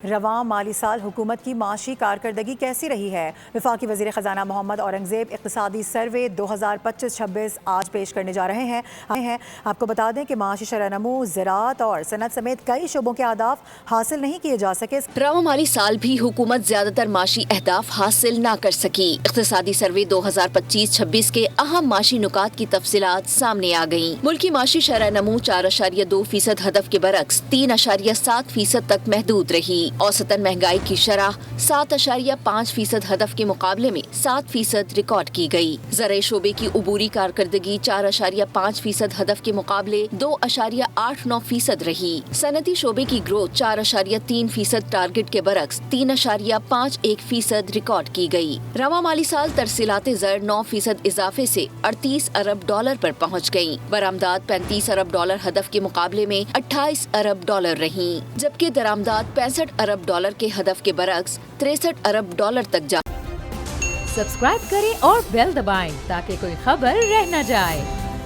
رواں مالی سال حکومت کی معاشی کارکردگی کیسی رہی ہے؟ وفاقی وزیر خزانہ محمد اورنگزیب اقتصادی سروے 2025-26 آج پیش کرنے جا رہے ہیں۔ آپ کو بتا دیں کہ معاشی شرح نمو، زراعت اور صنعت سمیت کئی شعبوں کے اہداف حاصل نہیں کیے جا سکے۔ رواں مالی سال بھی حکومت زیادہ تر معاشی اہداف حاصل نہ کر سکی۔ اقتصادی سروے 2025-26 کے اہم معاشی نکات کی تفصیلات سامنے آ گئیں۔ ملکی معاشی شرح نمو 4.2% ہدف کے برعکس 3.7% تک محدود رہی۔ اوسطاً مہنگائی کی شرح 7.5% ہدف کے مقابلے میں 7% ریکارڈ کی گئی۔ زرعی شعبے کی عبوری کارکردگی 4.5% ہدف کے مقابلے 2.89% رہی۔ صنعتی شعبے کی گروتھ 4.3% ٹارگٹ کے برعکس 3.51% ریکارڈ کی گئی۔ رواں مالی سال ترسیلات زر 9% اضافے سے $38 ارب پر پہنچ گئیں۔ برآمدات $35 ارب ہدف کے مقابلے میں $28 ارب رہیں، جبکہ درآمدات $65 ارب کے ہدف کے برعکس $63 ارب تک جا۔ سبسکرائب کریں اور بیل دبائیں تاکہ کوئی خبر رہ نہ جائے۔